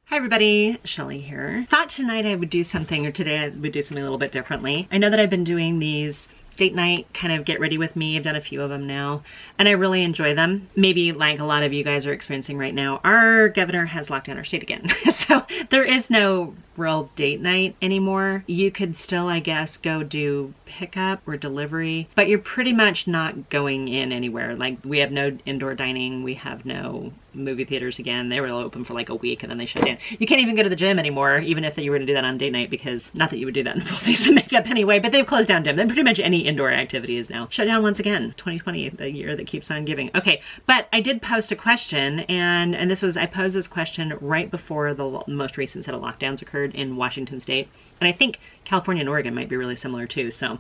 Hi everybody, Shelly here. Thought tonight I would do something, or today I would do something a little bit differently. I know that I've been doing these date night kind of get ready with me. I've done a few of them now and I really enjoy them. Maybe like a lot of you guys are experiencing right now, our governor has locked down our state again. So there is no real date night anymore. You could still, I guess, go do pickup or delivery, but you're pretty much not going in anywhere. Like we have no indoor dining, we have no movie theaters again. They were open for like a week and then they shut down. You can't even go to the gym anymore, even if you were to do that on date night, because not that you would do that in full face of makeup anyway, but they've closed down gym. Then pretty much any indoor activity is now shut down once again. 2020, the year that keeps on giving. Okay, but I did post a question and I posed this question right before the most recent set of lockdowns occurred in Washington State. And I think California and Oregon might be really similar too. So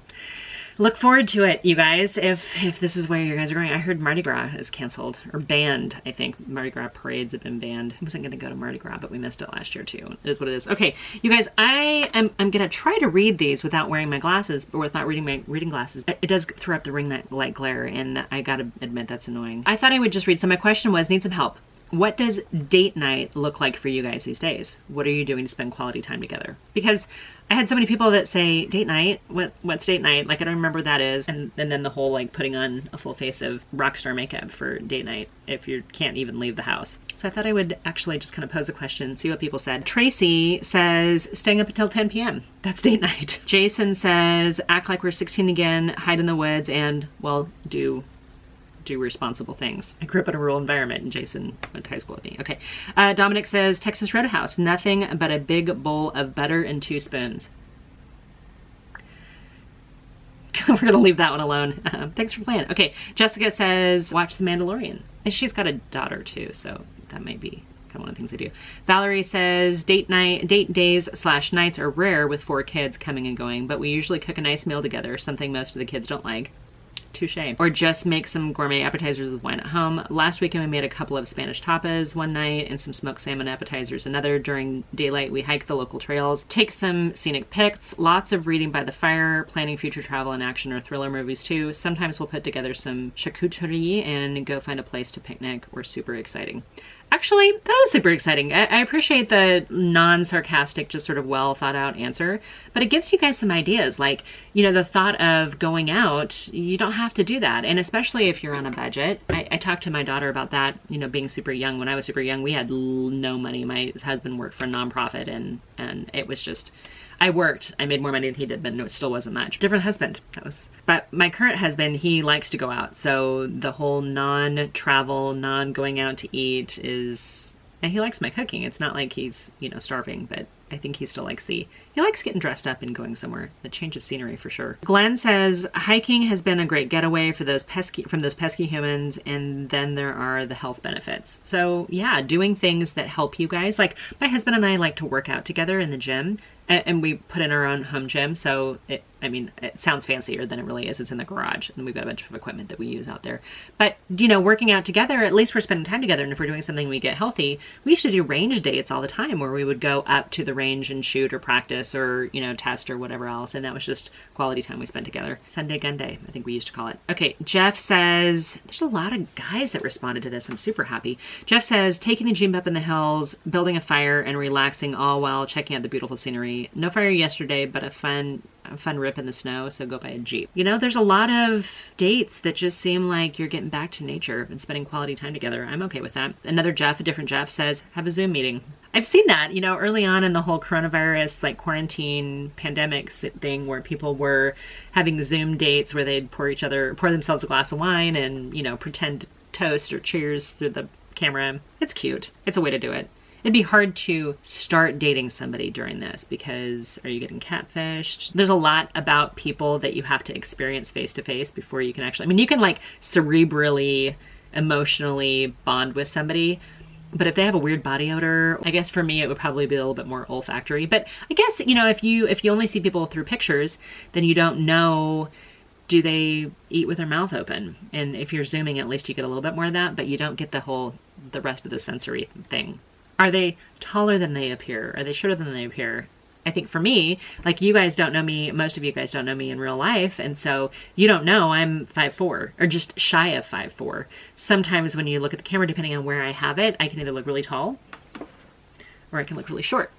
look forward to it, you guys, if this is where you guys are going. I heard Mardi Gras is canceled, or banned, I think. Mardi Gras parades have been banned. I wasn't gonna go to Mardi Gras, but we missed it last year too. It is what it is. Okay, you guys, I'm gonna try to read these without wearing my glasses, or without reading my reading glasses. It does throw up the ring light glare, and I gotta admit that's annoying. I thought I would just read. So my question was, need some help. What does date night look like for you guys these days? What are you doing to spend quality time together? Because I had so many people that say, date night? What's date night? Like, I don't remember what that is. And then the whole, like, putting on a full face of rock star makeup for date night if you can't even leave the house. So I thought I would actually just kind of pose a question, see what people said. Tracy says, staying up until 10 p.m. That's date night. Jason says, act like we're 16 again, hide in the woods, and, well, do responsible things. I grew up in a rural environment and Jason went to high school with me. Okay. Dominic says, Texas Roadhouse, nothing but a big bowl of butter and 2 spoons. We're gonna leave that one alone. Thanks for playing. Okay. Jessica says, watch The Mandalorian. And she's got a daughter too, so that might be kind of one of the things I do. Valerie says, date days / nights are rare with 4 kids coming and going, but we usually cook a nice meal together, something most of the kids don't like. Touche. Or just make some gourmet appetizers with wine at home. Last weekend we made a couple of Spanish tapas one night and some smoked salmon appetizers another. During daylight we hike the local trails, take some scenic pics, lots of reading by the fire, planning future travel and action or thriller movies too. Sometimes we'll put together some charcuterie and go find a place to picnic. We're super exciting. Actually, that was super exciting. I appreciate the non-sarcastic, just sort of well thought out answer, but it gives you guys some ideas. Like, you know, the thought of going out, you don't have to do that. And especially if you're on a budget. I talked to my daughter about that, you know, being super young. When I was super young, we had no money. My husband worked for a nonprofit and it was just, I worked, I made more money than he did, but no, it still wasn't much. Different husband, but my current husband, he likes to go out. So the whole non-travel, non-going out to eat is, and he likes my cooking. It's not like he's, you know, starving, but I think he still likes he likes getting dressed up and going somewhere. A change of scenery for sure. Glenn says, hiking has been a great getaway from those pesky humans, and then there are the health benefits. So yeah, doing things that help you guys. Like my husband and I like to work out together in the gym, and we put in our own home gym. So it sounds fancier than it really is. It's in the garage and we've got a bunch of equipment that we use out there. But, you know, working out together, at least we're spending time together. And if we're doing something we get healthy, we used to do range dates all the time where we would go up to the range and shoot or practice or, you know, test or whatever else. And that was just quality time we spent together. Sunday gun day, I think we used to call it. Okay, Jeff says, there's a lot of guys that responded to this. I'm super happy. Jeff says, taking the Jeep up in the hills, building a fire and relaxing all while checking out the beautiful scenery. No fire yesterday, but a fun rip in the snow, so go buy a Jeep. You know, there's a lot of dates that just seem like you're getting back to nature and spending quality time together. I'm okay with that. Another Jeff, a different Jeff, says, have a Zoom meeting. I've seen that, you know, early on in the whole coronavirus, like quarantine pandemic thing where people were having Zoom dates where they'd pour themselves a glass of wine and, you know, pretend toast or cheers through the camera. It's cute. It's a way to do it. It'd be hard to start dating somebody during this because are you getting catfished? There's a lot about people that you have to experience face to face before you can actually, I mean, you can like cerebrally, emotionally bond with somebody, but if they have a weird body odor, I guess for me, it would probably be a little bit more olfactory. But I guess, you know, if you only see people through pictures, then you don't know, do they eat with their mouth open? And if you're Zooming, at least you get a little bit more of that, but you don't get the rest of the sensory thing. Are they taller than they appear? Are they shorter than they appear? I think for me, like you guys don't know me, most of you guys don't know me in real life, and so you don't know I'm 5'4", or just shy of 5'4". Sometimes when you look at the camera, depending on where I have it, I can either look really tall or it can look really short.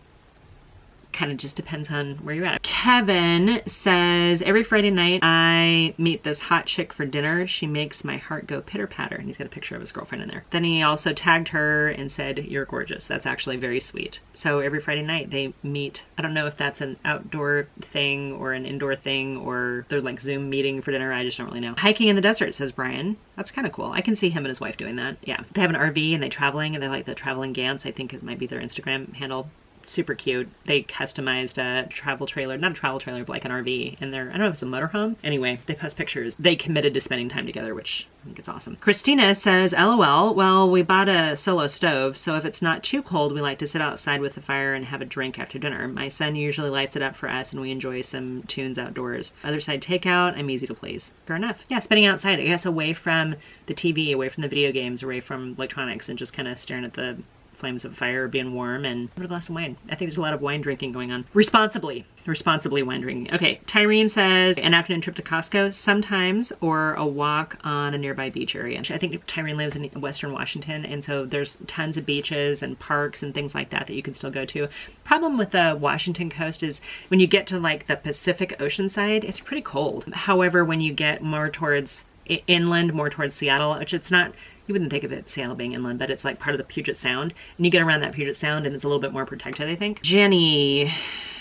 Kind of just depends on where you're at. Kevin says, every Friday night I meet this hot chick for dinner. She makes my heart go pitter patter. And he's got a picture of his girlfriend in there. Then he also tagged her and said, you're gorgeous. That's actually very sweet. So every Friday night they meet. I don't know if that's an outdoor thing or an indoor thing, or they're like Zoom meeting for dinner. I just don't really know. Hiking in the desert, says Brian. That's kind of cool. I can see him and his wife doing that. Yeah. They have an RV and they're traveling, and they like the traveling Gants. I think it might be their Instagram handle. Super cute. They customized a travel trailer, not a travel trailer, but like an RV in there. I don't know if it's a motorhome. Anyway, they post pictures. They committed to spending time together, which I think is awesome. Christina says, LOL, well, we bought a solo stove, so if it's not too cold, we like to sit outside with the fire and have a drink after dinner. My son usually lights it up for us, and we enjoy some tunes outdoors. Other side takeout, I'm easy to please. Fair enough. Yeah, spending outside, I guess, away from the TV, away from the video games, away from electronics, and just kind of staring at the flames of fire, being warm, and have a glass of wine. I think there's a lot of wine drinking going on. Responsibly wine drinking. Okay, Tyrene says, an afternoon trip to Costco sometimes, or a walk on a nearby beach area. I think Tyrene lives in Western Washington, and so there's tons of beaches and parks and things like that that you can still go to. Problem with the Washington coast is when you get to like the Pacific Ocean side, it's pretty cold. However, when you get more towards inland, more towards Seattle, which it's not, you wouldn't think of it, Seattle being inland, but it's like part of the Puget Sound. And you get around that Puget Sound and it's a little bit more protected, I think. Jenny,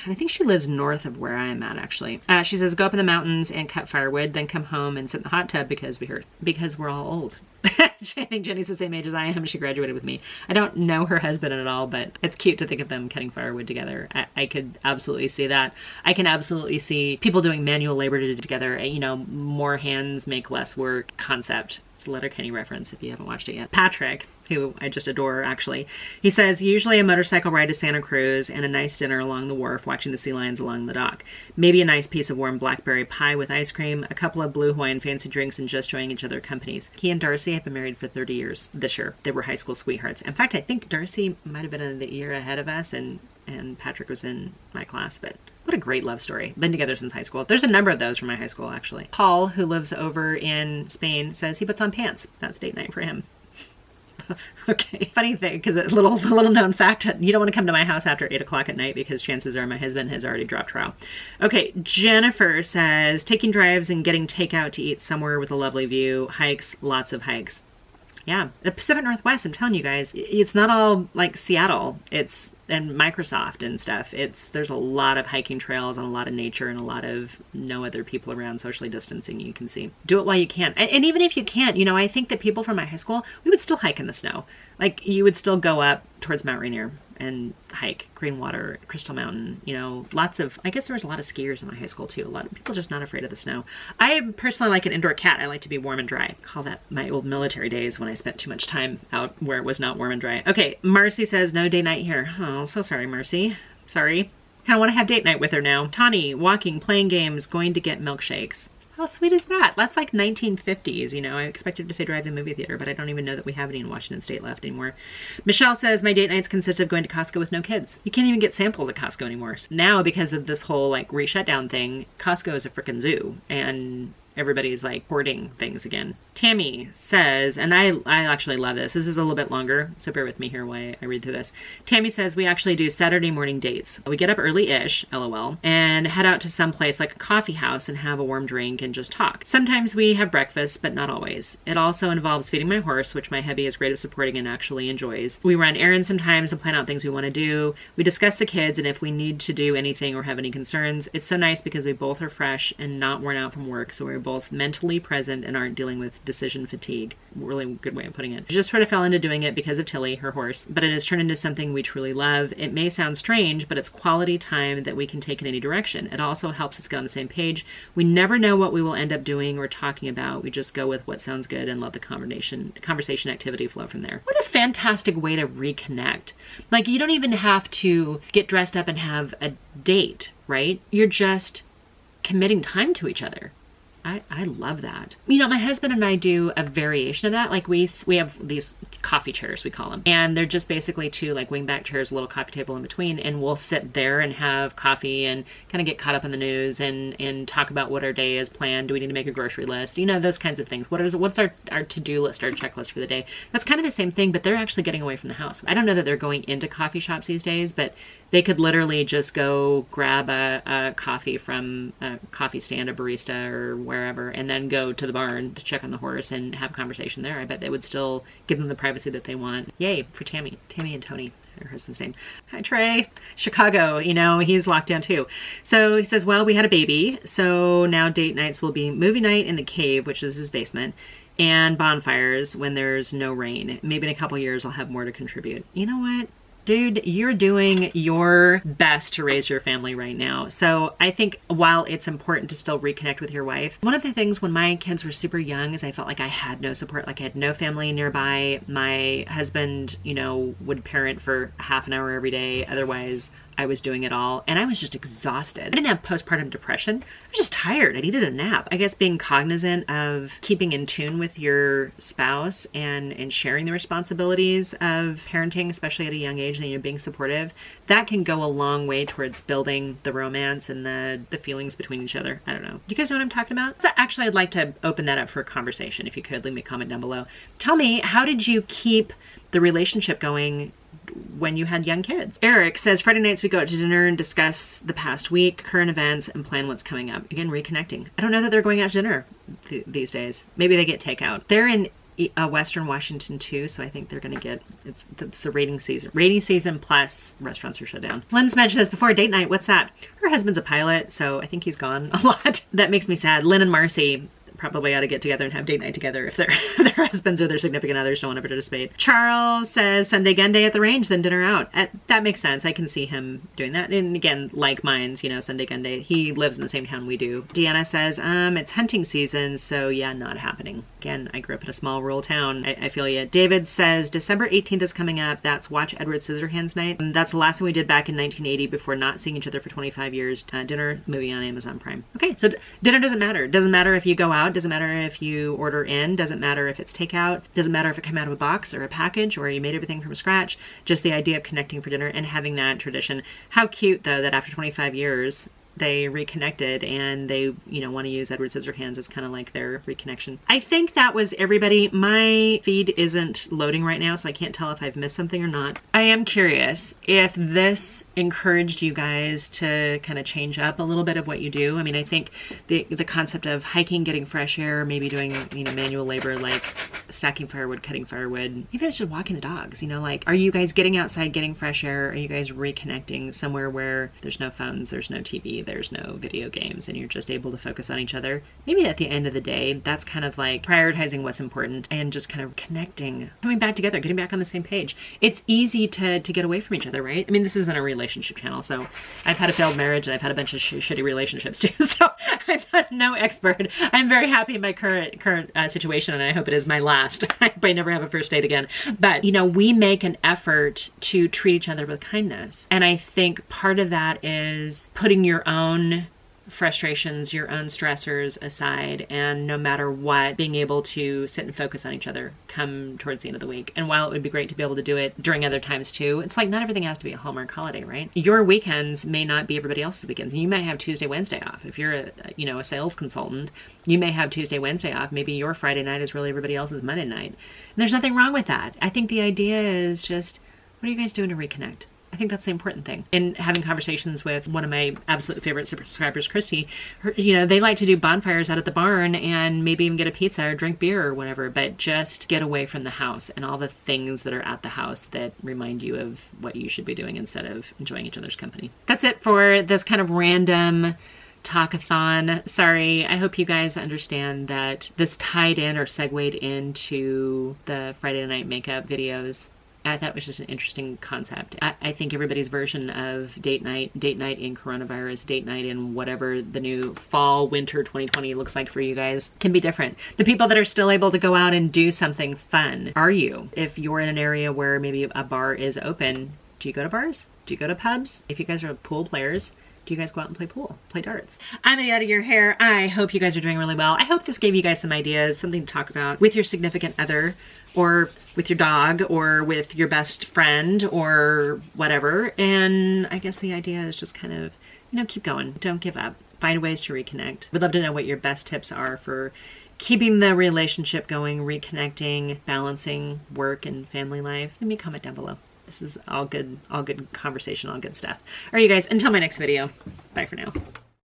I think she lives north of where I am at, actually. She says, go up in the mountains and cut firewood, then come home and sit in the hot tub because we're all old. I think Jenny's the same age as I am. She graduated with me. I don't know her husband at all, but it's cute to think of them cutting firewood together. I could absolutely see that. I can absolutely see people doing manual labor together. You know, more hands make less work concept. It's a Letterkenny reference if you haven't watched it yet. Patrick, who I just adore, actually. He says, usually a motorcycle ride to Santa Cruz and a nice dinner along the wharf watching the sea lions along the dock. Maybe a nice piece of warm blackberry pie with ice cream, a couple of Blue Hawaiian fancy drinks, and just enjoying each other's companies. He and Darcy have been married for 30 years this year. They were high school sweethearts. In fact, I think Darcy might have been in the year ahead of us, and Patrick was in my class, but what a great love story. Been together since high school. There's a number of those from my high school, actually. Paul, who lives over in Spain, says he puts on pants. That's date night for him. Okay, funny thing, because a little known fact, you don't want to come to my house after 8 o'clock at night because chances are my husband has already dropped trow. Okay, Jennifer says, taking drives and getting takeout to eat somewhere with a lovely view, hikes, lots of hikes. Yeah, the Pacific Northwest, I'm telling you guys, it's not all like Seattle. It's and Microsoft and stuff. There's a lot of hiking trails and a lot of nature and a lot of no other people around, socially distancing. You can see. Do it while you can. And even if you can't, you know, I think that people from my high school, we would still hike in the snow. Like you would still go up towards Mount Rainier and hike Greenwater, Crystal Mountain, you know, lots of, I guess there was a lot of skiers in my high school too. A lot of people just not afraid of the snow. I personally like an indoor cat. I like to be warm and dry. Call that my old military days when I spent too much time out where it was not warm and dry. Okay, Marcy says no date night here. Oh, so sorry, Marcy. Sorry. Kind of want to have date night with her now. Tawny, walking, playing games, going to get milkshakes. How sweet is that? That's like 1950s, you know. I expected to say drive-in movie theater, but I don't even know that we have any in Washington State left anymore. Michelle says, my date nights consist of going to Costco with no kids. You can't even get samples at Costco anymore. So now, because of this whole like re-shutdown thing, Costco is a frickin' zoo, and everybody's like hoarding things again. Tammy says, and I actually love this. This is a little bit longer, so bear with me here while I read through this. Tammy says, we actually do Saturday morning dates. We get up early-ish, LOL, and head out to some place like a coffee house and have a warm drink and just talk. Sometimes we have breakfast, but not always. It also involves feeding my horse, which my hubby is great at supporting and actually enjoys. We run errands sometimes and plan out things we want to do. We discuss the kids and if we need to do anything or have any concerns. It's so nice because we both are fresh and not worn out from work, so we're both mentally present and aren't dealing with decision fatigue. Really good way of putting it. We just sort of fell into doing it because of Tilly, her horse, but it has turned into something we truly love. It may sound strange, but it's quality time that we can take in any direction. It also helps us get on the same page. We never know what we will end up doing or talking about. We just go with what sounds good and let the conversation activity flow from there. What a fantastic way to reconnect. Like, you don't even have to get dressed up and have a date, right? You're just committing time to each other. I love that. You know, my husband and I do a variation of that. Like we have these coffee chairs, we call them. And they're just basically two like wingback chairs, a little coffee table in between. And we'll sit there and have coffee and kind of get caught up in the news and talk about what our day is planned. Do we need to make a grocery list? You know, those kinds of things. What's our to-do list, our checklist for the day? That's kind of the same thing, but they're actually getting away from the house. I don't know that they're going into coffee shops these days, but they could literally just go grab a coffee from a coffee stand, a barista or wherever, and then go to the barn to check on the horse and have conversation there. I bet they would still give them the privacy that they want. Yay for Tammy and Tony, her husband's name. Hi, Trey. Chicago, you know, he's locked down too. So he says, well, we had a baby, so now date nights will be movie night in the cave, which is his basement, and bonfires when there's no rain. Maybe in a couple years I'll have more to contribute. You know what? Dude, you're doing your best to raise your family right now. So I think while it's important to still reconnect with your wife, one of the things when my kids were super young is I felt like I had no support, like I had no family nearby. My husband, you know, would parent for half an hour every day. Otherwise, I was doing it all and I was just exhausted. I didn't have postpartum depression. I was just tired. I needed a nap. I guess being cognizant of keeping in tune with your spouse and sharing the responsibilities of parenting, especially at a young age, and, you know, being supportive, that can go a long way towards building the romance and the feelings between each other. I don't know. Do you guys know what I'm talking about? So actually, I'd like to open that up for a conversation. If you could, leave me a comment down below. Tell me, how did you keep the relationship going when you had young kids? Eric says, Friday nights we go out to dinner and discuss the past week, current events, and plan what's coming up. Again, reconnecting. I don't know that they're going out to dinner these days. Maybe they get takeout. They're in Western Washington too, so I think they're gonna get, it's the rating season. Rating season plus restaurants are shut down. Lynn's mentioned this before, date night, what's that? Her husband's a pilot, so I think he's gone a lot. That makes me sad. Lynn and Marcy probably ought to get together and have date night together if their husbands or their significant others don't want to participate. Charles says Sunday gun day at the range, then dinner out. That makes sense. I can see him doing that. And again, like mine's, you know, Sunday gun day. He lives in the same town we do. Deanna says, it's hunting season, so yeah, not happening. Again, I grew up in a small rural town. I feel you. David says December 18th is coming up. That's Watch Edward Scissorhands night. And that's the last thing we did back in 1980 before not seeing each other for 25 years. Dinner, movie on Amazon Prime. Okay, so dinner doesn't matter. Doesn't matter if you go out. Doesn't matter if you order in. Doesn't matter if it's takeout. Doesn't matter if it came out of a box or a package or you made everything from scratch. Just the idea of connecting for dinner and having that tradition. How cute though that after 25 years they reconnected and they, you know, want to use Edward Scissorhands as kind of like their reconnection. I think that was everybody. My feed isn't loading right now, so I can't tell if I've missed something or not. I am curious if this encouraged you guys to kind of change up a little bit of what you do. I mean, I think the concept of hiking, getting fresh air, maybe doing, you know, manual labor like stacking firewood, cutting firewood, even just walking the dogs, you know, like, are you guys getting outside, getting fresh air? Are you guys reconnecting somewhere where there's no phones, there's no TV, there's no video games, and you're just able to focus on each other? Maybe at the end of the day, that's kind of like prioritizing what's important and just kind of connecting, coming back together, getting back on the same page. It's easy to get away from each other, right? I mean, this isn't a relationship channel, so I've had a failed marriage and I've had a bunch of shitty relationships too, so I'm not no expert. I'm very happy in my current situation, and I hope it is my last. I hope I never have a first date again. But, you know, we make an effort to treat each other with kindness, and I think part of that is putting your own frustrations, your own stressors aside, and no matter what, being able to sit and focus on each other come towards the end of the week. And while it would be great to be able to do it during other times too, it's like not everything has to be a Hallmark holiday, right? Your weekends may not be everybody else's weekends. You may have Tuesday, Wednesday off. If you're a sales consultant, you may have Tuesday, Wednesday off. Maybe your Friday night is really everybody else's Monday night. And there's nothing wrong with that. I think the idea is just, what are you guys doing to reconnect? I think that's the important thing. In having conversations with one of my absolute favorite subscribers, Christy, they like to do bonfires out at the barn and maybe even get a pizza or drink beer or whatever, but just get away from the house and all the things that are at the house that remind you of what you should be doing instead of enjoying each other's company. That's it for this kind of random talkathon. Sorry, I hope you guys understand that this tied in or segued into the Friday night makeup videos. I thought it was just an interesting concept. I think everybody's version of date night in coronavirus, date night in whatever the new fall, winter 2020 looks like for you guys can be different. The people that are still able to go out and do something fun, are you? If you're in an area where maybe a bar is open, do you go to bars? Do you go to pubs? If you guys are pool players, Do you guys go out and play pool, play darts? I'm out of your hair. I hope you guys are doing really well. I hope this gave you guys some ideas, something to talk about with your significant other, or with your dog, or with your best friend, or whatever. And I guess the idea is just kind of, you know, keep going. Don't give up. Find ways to reconnect. Would love to know what your best tips are for keeping the relationship going, reconnecting, balancing work and family life. Leave me a comment down below. This is all good conversation, all good stuff. All right, you guys, until my next video, bye for now.